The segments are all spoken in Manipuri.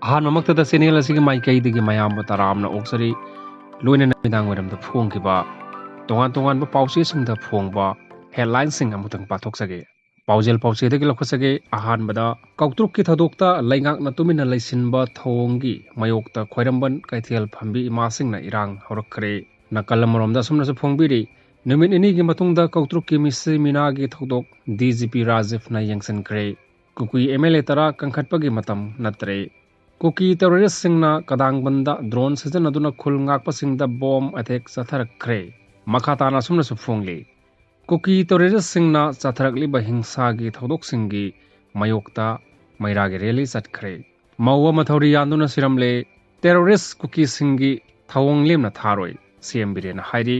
ꯑꯍꯥꯟꯕꯃꯛꯇꯗ ꯆꯦꯅꯦꯜ ꯑꯁꯤꯒꯤ ꯃꯥꯏꯀꯩꯗꯒꯤ ꯃꯌꯥꯝꯕꯨ ꯇꯔꯥꯝꯅ ꯑꯣꯛꯆꯔꯤ ꯂꯣꯏꯅꯅ ꯅꯨꯃꯤꯗꯥꯡ ꯋꯥꯏꯔꯝꯗ ꯐꯣꯡꯈꯤꯕ ꯇꯣꯉꯥꯟꯕ ꯄꯥꯎꯆꯦꯁꯤꯡꯗ ꯐꯣꯡꯕ ꯍꯦꯗꯂꯥꯏꯟꯁꯤꯡ ꯑꯃꯨꯛꯇꯪ ꯄꯥꯊꯣꯛꯆꯒꯦ ꯄꯥꯎꯖꯦꯜ ꯄꯥꯎꯆꯦꯗꯒꯤ ꯂꯧꯈꯠꯆꯒꯦ ꯑꯍꯥꯟꯕꯗ ꯀꯧꯇ꯭ꯔꯨꯛꯀꯤ ꯊꯧꯗꯣꯛꯇ ꯂꯩꯉꯥꯛꯅ ꯇꯨꯃꯤꯟꯅ ꯂꯩꯁꯤꯟꯕ ꯊꯧꯑꯣꯡꯒꯤ ꯃꯥꯌꯣꯛꯇ ꯈ꯭ꯋꯥꯏꯔꯝꯕꯟ ꯀꯩꯊꯦꯜ ꯐꯝꯕꯤ ꯏꯃꯥꯁꯤꯡꯅ ꯏꯔꯥꯡ ꯍꯧꯔꯛꯈ꯭ꯔꯦ ꯅꯥꯀꯜ ꯑꯃꯔꯣꯝꯗ ꯑꯁꯨꯝꯅꯁꯨ ꯐꯣꯡꯕꯤꯔꯤ ꯅꯨꯃꯤꯠ ꯅꯤꯅꯤꯒꯤ ꯃꯇꯨꯡꯗ ꯀꯧꯇ꯭ꯔꯨꯛꯀꯤ ꯃꯤꯁꯤ ꯃꯤꯅꯥꯒꯤ ꯊꯧꯗꯣꯛ DGP ꯔꯥꯖꯤꯐꯅ ꯌꯦꯡꯁꯤꯟꯈ꯭ꯔꯦ ꯀꯨꯀꯤ MLA ꯇꯔꯥ ꯀꯟꯈꯠꯄꯒꯤ ꯃꯇꯝ ꯅꯠꯇ꯭ꯔꯦ ꯀꯨꯀꯤ ꯇꯦꯔꯣꯔꯤꯁꯁꯤꯡꯅ ꯀꯗꯥꯡꯕꯟꯗ ꯗ꯭ꯔꯣꯟ ꯁꯤꯖꯤꯟꯅꯗꯨꯅ ꯈꯨꯜ ꯉꯥꯛꯄꯁꯤꯡꯗ ꯕꯣꯝ ꯑꯦꯇꯦꯛ ꯆꯠꯊꯔꯛꯈ꯭ꯔꯦ ꯃꯈꯥ ꯇꯥꯅ ꯑꯁꯨꯝꯅꯁꯨ ꯐꯣꯡꯂꯤ ꯀꯨꯀꯤ ꯇꯦꯔꯣꯔꯤꯁꯁꯤꯡꯅ ꯆꯠꯊꯔꯛꯂꯤꯕ ꯍꯤꯡꯁꯥꯒꯤ ꯊꯧꯗꯣꯛꯁꯤꯡꯒꯤ ꯃꯥꯌꯣꯛꯇ ꯃꯩꯔꯥꯒꯤ ꯔꯦꯂꯤ ꯆꯠꯈ꯭ꯔꯦ ꯃꯧ ꯑꯃ ꯊꯧꯔꯤ ꯌꯥꯟꯗꯨꯅ ꯁꯤꯔꯝꯂꯦ ꯇꯦꯔꯣꯔꯤꯁ ꯀꯨꯀꯤꯁꯤꯡꯒꯤ ꯊꯧꯑꯣꯡ ꯂꯦꯝꯅ ꯊꯥꯔꯣꯏ CM ꯕꯤꯔꯦꯟꯅ ꯍꯥꯏꯔꯤ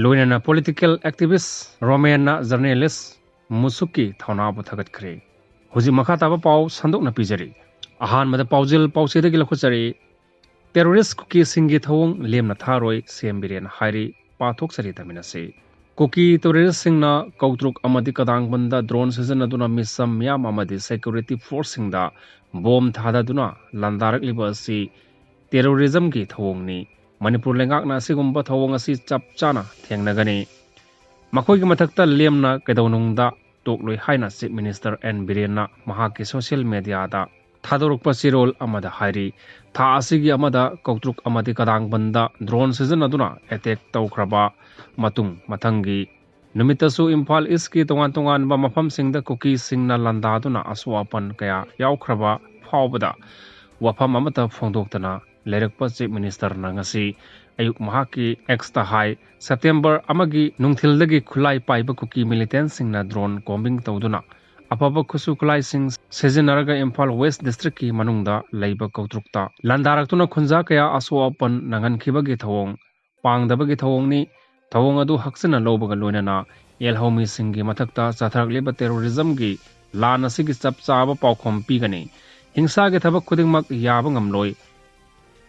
ꯂꯣꯏꯅꯅ ꯄꯣꯂꯤꯇꯤꯀꯦꯜ ꯑꯦꯛꯇꯤꯚꯤꯁ ꯔꯣꯃꯦꯟꯅ ꯖꯔꯅꯦꯂꯤꯁ ꯃꯨꯁꯨꯛꯀꯤ ꯊꯧꯅꯥꯕꯨ ꯊꯥꯒꯠꯈ꯭ꯔꯦ ꯍꯧꯖꯤꯛ ꯃꯈꯥ ꯇꯥꯕ ꯄꯥꯎ ꯁꯟꯗꯣꯛꯅ ꯄꯤꯖꯔꯤ ꯑꯍꯥꯟꯕꯗ ꯄꯥꯎꯖꯦꯜ ꯄꯥꯎꯆꯦꯗꯒꯤ ꯂꯧꯈꯠꯆꯔꯤ ꯇꯦꯔꯣꯔꯤꯁ ꯀꯨꯀꯤꯁꯤꯡꯒꯤ ꯊꯧꯑꯣꯡ ꯂꯦꯝꯅ ꯊꯥꯔꯣꯏ CM ꯕꯤꯔꯦꯟꯅ ꯍꯥꯏꯔꯤ ꯄꯥꯊꯣꯛꯆꯔꯤ ꯇꯝꯃꯤꯟꯅꯁꯤ ꯀꯨꯀꯤ ꯇꯦꯔꯣꯔꯤꯁꯁꯤꯡꯅ ꯀꯧꯇ꯭ꯔꯨꯛ ꯑꯃꯗꯤ ꯀꯗꯥꯡꯕꯟꯗ ꯗ꯭ꯔꯣꯟ ꯁꯤꯖꯤꯟꯅꯗꯨꯅ ꯃꯤꯆꯝ ꯃꯤꯌꯥꯝ ꯑꯃꯗꯤ ꯁꯦꯀ꯭ꯌꯨꯔꯤꯇꯤ ꯐꯣꯔꯁꯁꯤꯡꯗ ꯕꯣꯝ ꯊꯥꯗꯗꯨꯅ ꯂꯥꯟꯗꯥꯔꯛꯂꯤꯕ ꯑꯁꯤ ꯇꯦꯔꯣꯔꯤꯖꯝꯒꯤ ꯊꯧꯑꯣꯡꯅꯤ ꯃꯅꯤꯄꯨꯔ ꯂꯩꯉꯥꯛꯅ ꯑꯁꯤꯒꯨꯝꯕ ꯊꯧꯑꯣꯡ ꯑꯁꯤ ꯆꯞ ꯆꯥꯅ ꯊꯦꯡꯅꯒꯅꯤ ꯃꯈꯣꯏꯒꯤ ꯃꯊꯛꯇ ꯂꯦꯝꯅ ꯀꯩꯗꯧꯅꯨꯡꯗ ꯇꯣꯛꯂꯣꯏ ꯍꯥꯏꯅ ꯆꯤꯞ ꯃꯤꯅꯤꯁꯇꯔ N ꯕꯤꯔꯦꯟꯅ ꯃꯍꯥꯛꯀꯤ ꯁꯣꯁꯤꯌꯦꯜ ꯃꯤꯗꯤꯌꯥꯗ ꯊꯥꯗꯣꯔꯛꯄ ꯆꯤꯔꯣꯜ ꯑꯃꯗ ꯍꯥꯏꯔꯤ ꯊꯥ ꯑꯁꯤꯒꯤ ꯑꯃꯗ ꯀꯧꯇ꯭ꯔꯨꯛ ꯑꯃꯗꯤ ꯀꯗꯥꯡꯕꯟꯗ ꯗ꯭ꯔꯣꯟ ꯁꯤꯖꯤꯟꯅꯗꯨꯅ ꯑꯦꯇꯦꯛ ꯇꯧꯈ꯭ꯔꯕ ꯃꯇꯨꯡ ꯃꯊꯪꯒꯤ ꯅꯨꯃꯤꯠꯇꯁꯨ ꯏꯝꯐꯥꯜ ꯏꯁꯀꯤ ꯇꯣꯉꯥꯟꯕ ꯃꯐꯝꯁꯤꯡꯗ ꯀꯨꯀꯤꯁꯤꯡꯅ ꯂꯥꯟꯗꯥꯗꯨꯅ ꯑꯁꯣꯛ ꯑꯄꯟ ꯀꯌꯥ ꯌꯥꯎꯈ꯭ꯔꯕ ꯐꯥꯎꯕꯗ ꯋꯥꯐꯝ ꯑꯃꯠꯇ ꯐꯣꯡꯗꯣꯛꯇꯅ ꯂꯩꯔꯛꯄ ꯆꯤꯞ ꯃꯤꯅꯤꯁꯇꯔꯅ ꯉꯁꯤ ꯑꯌꯨꯛ ꯃꯍꯥꯛꯀꯤ Xꯇ ꯍꯥꯏ ꯁꯦꯞꯇꯦꯝꯕꯔ ꯑꯃꯒꯤ ꯅꯨꯡꯊꯤꯜꯗꯒꯤ ꯈꯨꯠꯂꯥꯏ ꯄꯥꯏꯕ ꯀꯨꯀꯤ ꯃꯤꯂꯤꯇꯦꯟꯁꯤꯡꯅ ꯗ꯭ꯔꯣꯟ ꯀꯣꯝꯕꯤꯡ ꯇꯧꯗꯨꯅ ꯑꯐꯕ ꯈꯨꯠꯁꯨ ꯈꯨꯠꯂꯥꯏꯁꯤꯡ ꯁꯤꯖꯤꯟꯅꯔꯒ ꯏꯝꯐꯥꯜ ꯋꯦꯁ ꯗꯤꯁꯇ꯭ꯔꯤꯛꯀꯤ ꯃꯅꯨꯡꯗ ꯂꯩꯕ ꯀꯧꯇ꯭ꯔꯨꯛꯇ ꯂꯥꯟꯗꯥꯔꯛꯇꯨꯅ ꯈꯨꯟꯖꯥ ꯀꯌꯥ ꯑꯁꯣꯛ ꯑꯄꯟ ꯅꯪꯍꯟꯈꯤꯕꯒꯤ ꯊꯧꯑꯣꯡ ꯄꯥꯡꯗꯕꯒꯤ ꯊꯧꯑꯣꯡꯅꯤ ꯊꯧꯑꯣꯡ ꯑꯗꯨ ꯍꯛꯆꯤꯟꯅ ꯂꯧꯕꯒ ꯂꯣꯏꯅꯅ ꯌꯦꯜꯍꯧꯃꯤꯁꯤꯡꯒꯤ ꯃꯊꯛꯇ ꯆꯠꯊꯔꯛꯂꯤꯕ ꯇꯦꯔꯣꯔꯤꯖꯝꯒꯤ ꯂꯥꯟ ꯑꯁꯤꯒꯤ ꯆꯞ ꯆꯥꯕ ꯄꯥꯎꯈꯨꯝ ꯄꯤꯒꯅꯤ ꯍꯤꯡꯁꯥꯒꯤ ꯊꯕꯛ ꯈꯨꯗꯤꯡꯃꯛ ꯌꯥꯕ ꯉꯝꯂꯣꯏ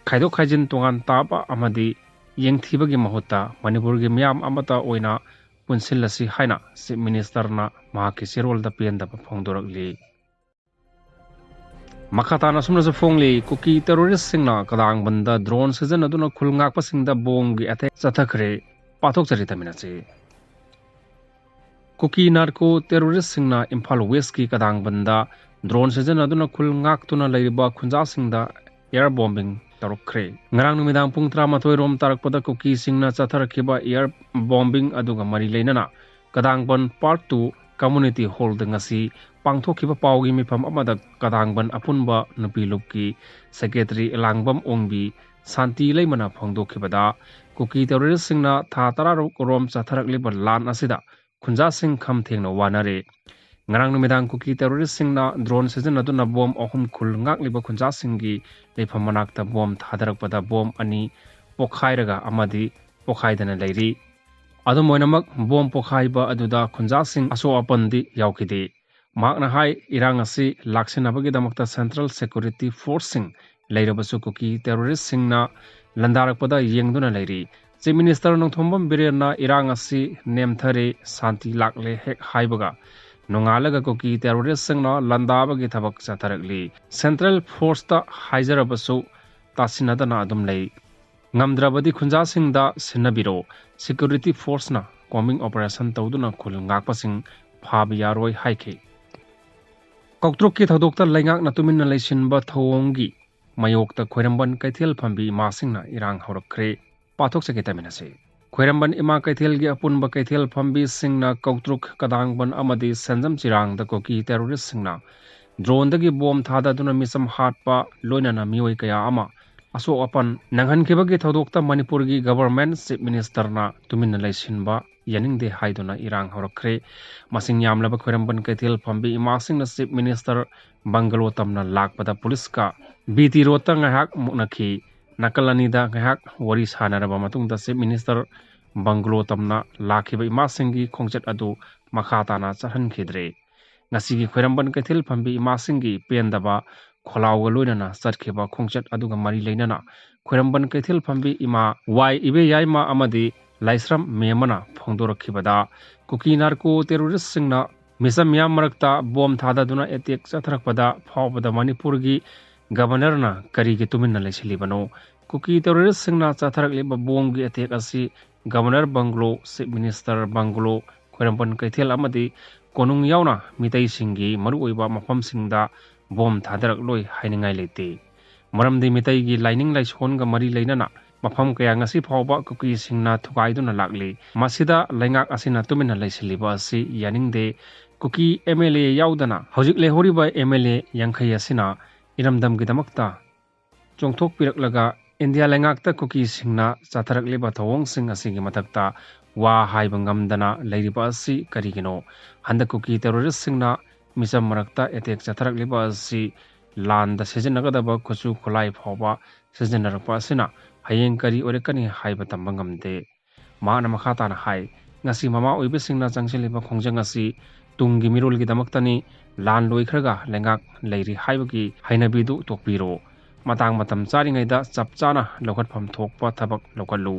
ꯈꯥꯏꯗꯣꯛ ꯈꯥꯏꯖꯤꯟ ꯇꯣꯉꯥꯟ ꯇꯥꯕ ꯑꯃꯗꯤ ꯌꯦꯡꯊꯤꯕꯒꯤ ꯃꯍꯨꯠꯇ ꯃꯅꯤꯄꯨꯔꯒꯤ ꯃꯤꯌꯥꯝ ꯑꯃꯠꯇ ꯑꯣꯏꯅ ꯄꯨꯟꯁꯤꯜꯂꯁꯤ ꯍꯥꯏꯅ ꯆꯤꯞ ꯃꯤꯅꯤꯁꯇꯔꯅ ꯃꯍꯥꯛꯀꯤ ꯆꯦꯔꯣꯜꯗ ꯄꯦꯟꯗꯕ ꯐꯣꯡꯗꯣꯔꯛꯂꯤ ꯃꯈꯥ ꯇꯥꯅ ꯑꯁꯨꯝꯅꯁꯨ ꯐꯣꯡꯂꯤ ꯀꯨꯀꯤ ꯇꯦꯔꯣꯔꯤꯁꯁꯤꯡꯅ ꯀꯗꯥꯡꯕꯟꯗ ꯗ꯭ꯔꯣꯟ ꯁꯤꯖꯤꯟꯅꯗꯨꯅ ꯈꯨꯜ ꯉꯥꯛꯄꯁꯤꯡꯗ ꯕꯣꯝꯒꯤ ꯑꯦꯇꯦꯛ ꯆꯠꯊꯈ꯭ꯔꯦ ꯄꯥꯊꯣꯛꯆꯔꯤ ꯇꯝꯃꯤꯟꯅꯁꯤ ꯀꯨꯀꯤ ꯅꯥꯔꯀꯣ ꯇꯦꯔꯣꯔꯤꯁꯁꯤꯡꯅ ꯏꯝꯐꯥꯜ ꯋꯦꯁꯀꯤ ꯀꯗꯥꯡꯕꯟꯗ ꯗ꯭ꯔꯣꯟ ꯁꯤꯖꯤꯟꯅꯗꯨꯅ ꯈꯨꯜ ꯉꯥꯛꯇꯨꯅ ꯂꯩꯔꯤꯕ ꯈꯨꯟꯖꯥꯁꯤꯡꯗ एयर बॉम्बिंग तौरखरे ngarang numidang pung 12 rom tarakpada kuki singna chatharakiba air bombing aduga mari leinana kadangban part 2 community hall ngasi pangthokiba pawgi mifam amada kadangban apunba nupilupki secretary elangbam ongbi santi leimana phangdokhibada kuki terrorist singna tha 10 rom chatharakliba lan asida khunja sing kham thengna wanare ngarang numidang kuki terrorist singna drone sizinaduna bom ahum khul ngakliba khunja singi leifam manakta bom thadarakpada bom ani pokhairaga amadi pokhaidana leiri adu moinamak bom pokhaiba aduda khunja sing aso apandi yaukide makna hai irang asi laksinabagi damakta central security force sing leirabasu kuki terrorist singna landarakpada yengduna leiri chief minister nongthombam birena irang asi nemthare santi lakle hek haibaga nongalaga kuki terrorist singna landabagi thabak chatharakli central force ta haijarabasu tasinadana adum lei ngamdrabadi khunja singda sinabiro security force na combing operation tawduna khul ngakpasing phabi yaroi haike koktruk ki thodokta laingak na tumin na leisinba thowongi mayokta khoiramban kaithel phambi masingna irang horakre pathok sekitaminase khoiramban ima kaithel gi apunba kaithel phambi singna koktruk kadangban amadi sanjam chirang da koki terrorist singna drone dagi bom thada duna misam hatpa loinana mioi kaya ama aso apan nanghan kibagi thodokta manipur gi government chief minister na tumin leisinba yaningde haiduna irang horakre masing yamlaba khoiramban kaithel phambi ima singna chief minister bangalo tamna lakpada police ka biti rota ngahak muknakhi nakalani da ngahak wari sanaraba matungda chief minister bangalo tamna lakhiba ima singi khongchat adu makhata na chahan khidre ngasigi khoiramban kaithel phambi ima singi pendaba kholawga loinana chatkhiba khongchat aduga mari leinana khoiramban kaithel phambi ima wai ibe yaima amadi laisram memana phongdorakhibada kuki narco terrorist singna misam yam marakta bom thada duna attack chatharakpada phawbada manipur gi गवर्नरना करीगी तुमिन्ना लेसिलिबनो कुकी टेररिस्ट सिंगना चाथरकलिबा बोंगी अटैक असि governor bungalow chief minister bungalow खोरमपन कैथेल अमदी कोनुंग यावना मितै सिंगी मरुओइबा मफमसिंगदा बोम थादरकलोय हाइनिंगाइ लेते मरमदि मितैगी लाइनिंग लाइसोनगा मरी लेनना मफम कया ngasi phawba kuki singna thukaiduna lakli masida laingak asina tumina laisiliba asi yaningde kuki MLA yaudana hojik lehoriba MLA yankhai asina iramdam gidamakta chongthok piraklaga India laingakta kuki singna chatharakliba thawong sing asigi matakta wa haiba ngamdana leiriba asi karigino handa kuki terrorist singna misam marakta attack chatharakliba asi landa sejenagadaba kuchu khulai phawba sejenarakpa asina hayeng kari orekani haiba tambangamde mana makhata na hai ngasi mama oibe singna changseliba khongjang asi tungi mirol gi damaktani lan loikhraga lengak leiri haibagi hainabidu tokpiro matang matam charingaida chapchana lokhatpham thokpa thabak lokalu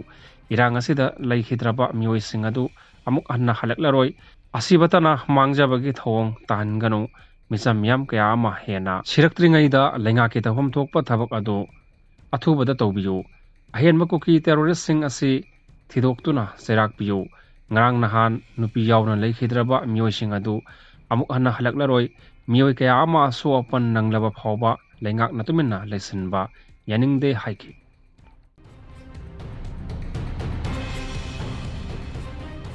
irang asida leikhidraba mioi singadu amuk anna halaklaroi asibatana mangjabagi thawong tanganu misam yam kaya ama hena siraktringaida lengake tawham thokpa thabak adu athubada tawbiyo ahenma kuki terrorist sing asi thidoktuna serak piyo ngarang nahan nupi yawna leikhidraba mioi sing adu amuk anna halaklaroi mioi kaya ama so open nanglaba phawba lengak natuminna lesinba yaningde haiki